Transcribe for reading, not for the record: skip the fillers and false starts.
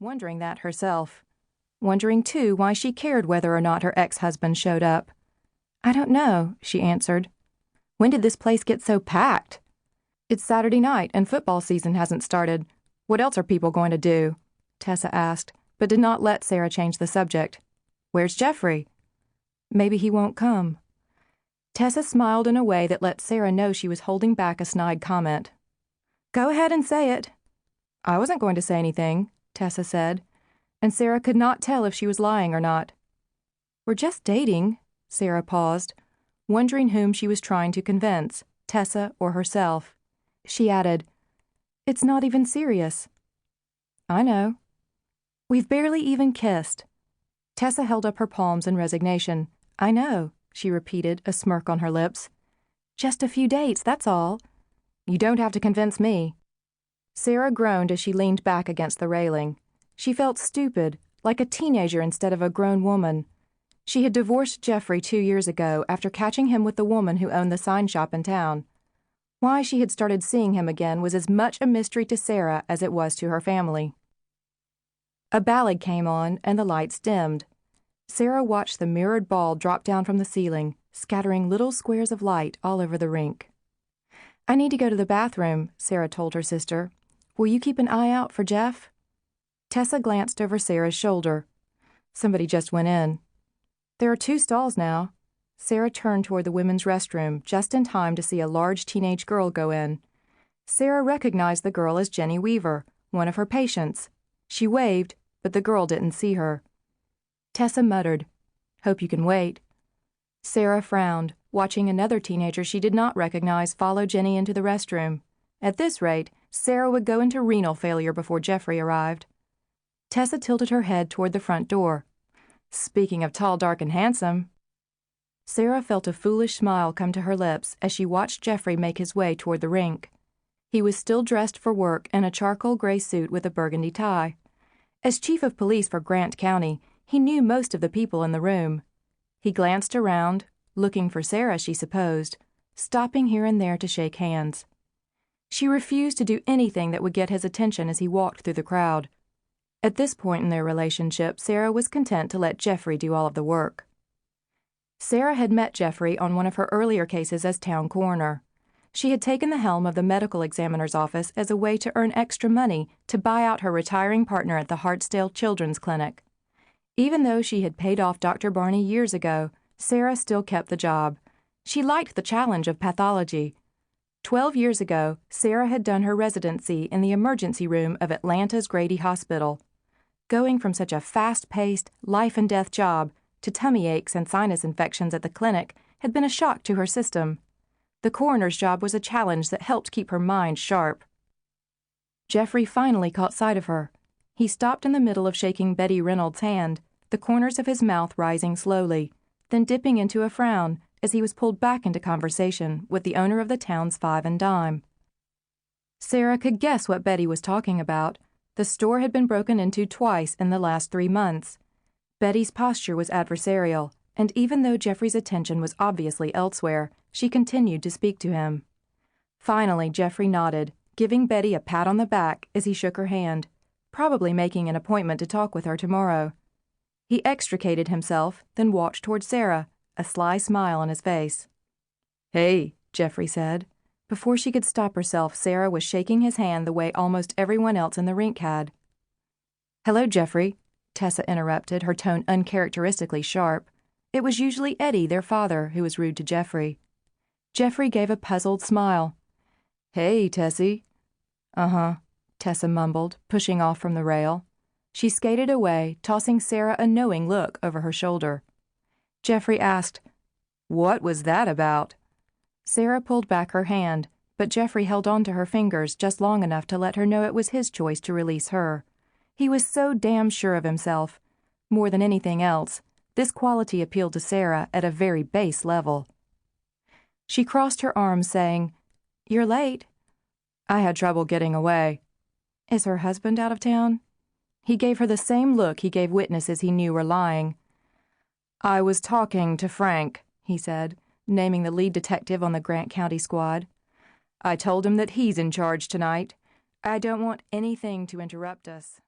wondering that herself. Wondering, too, why she cared whether or not her ex-husband showed up. "I don't know," she answered. "When did this place get so packed?" "It's Saturday night, and football season hasn't started. What else are people going to do?" Tessa asked, but did not let Sara change the subject. "Where's Jeffrey?" "Maybe he won't come." Tessa smiled in a way that let Sara know she was holding back a snide comment. "Go ahead and say it." "I wasn't going to say anything," Tessa said, and Sara could not tell if she was lying or not. "We're just dating." Sara paused, wondering whom she was trying to convince, Tessa or herself. She added, "It's not even serious." "I know." "We've barely even kissed." Tessa held up her palms in resignation. "I know," she repeated, a smirk on her lips. "Just a few dates, that's all." "You don't have to convince me." Sara groaned as she leaned back against the railing. She felt stupid, like a teenager instead of a grown woman. She had divorced Jeffrey 2 years ago after catching him with the woman who owned the sign shop in town. Why she had started seeing him again was as much a mystery to Sara as it was to her family. A ballad came on, and the lights dimmed. Sara watched the mirrored ball drop down from the ceiling, scattering little squares of light all over the rink. "I need to go to the bathroom," Sara told her sister. "Will you keep an eye out for Jeff?" Tessa glanced over Sara's shoulder. "Somebody just went in." "There are 2 stalls now." Sara turned toward the women's restroom just in time to see a large teenage girl go in. Sara recognized the girl as Jenny Weaver, one of her patients. She waved, but the girl didn't see her. Tessa muttered, "Hope you can wait." Sara frowned, watching another teenager she did not recognize follow Jenny into the restroom. At this rate, Sara would go into renal failure before Jeffrey arrived. Tessa tilted her head toward the front door. "Speaking of tall, dark, and handsome." Sara felt a foolish smile come to her lips as she watched Jeffrey make his way toward the rink. He was still dressed for work in a charcoal gray suit with a burgundy tie. As chief of police for Grant County, he knew most of the people in the room. He glanced around, looking for Sara, she supposed, stopping here and there to shake hands. She refused to do anything that would get his attention as he walked through the crowd. At this point in their relationship, Sara was content to let Jeffrey do all of the work. Sara had met Jeffrey on one of her earlier cases as town coroner. She had taken the helm of the medical examiner's office as a way to earn extra money to buy out her retiring partner at the Heartsdale Children's Clinic. Even though she had paid off Dr. Barney years ago, Sara still kept the job. She liked the challenge of pathology. 12 years ago, Sara had done her residency in the emergency room of Atlanta's Grady Hospital. Going from such a fast-paced, life-and-death job to tummy aches and sinus infections at the clinic had been a shock to her system. The coroner's job was a challenge that helped keep her mind sharp. Jeffrey finally caught sight of her. He stopped in the middle of shaking Betty Reynolds' hand, the corners of his mouth rising slowly, then dipping into a frown as he was pulled back into conversation with the owner of the town's Five and Dime. Sara could guess what Betty was talking about. The store had been broken into twice in the last 3 months. Betty's posture was adversarial, and even though Jeffrey's attention was obviously elsewhere, she continued to speak to him. Finally, Jeffrey nodded, giving Betty a pat on the back as he shook her hand, probably making an appointment to talk with her tomorrow. He extricated himself, then walked toward Sara, a sly smile on his face. "Hey," Jeffrey said. Before she could stop herself, Sara was shaking his hand the way almost everyone else in the rink had. "Hello, Jeffrey," Tessa interrupted, her tone uncharacteristically sharp. It was usually Eddie, their father, who was rude to Jeffrey. Jeffrey gave a puzzled smile. "Hey, Tessie." "Uh-huh," Tessa mumbled, pushing off from the rail. She skated away, tossing Sara a knowing look over her shoulder. Jeffrey asked, "What was that about?" Sara pulled back her hand, but Jeffrey held on to her fingers just long enough to let her know it was his choice to release her. He was so damn sure of himself. More than anything else, this quality appealed to Sara at a very base level. She crossed her arms, saying, "You're late." "I had trouble getting away." "Is her husband out of town?" He gave her the same look he gave witnesses he knew were lying. "I was talking to Frank," he said, naming the lead detective on the Grant County squad. "I told him that he's in charge tonight. I don't want anything to interrupt us."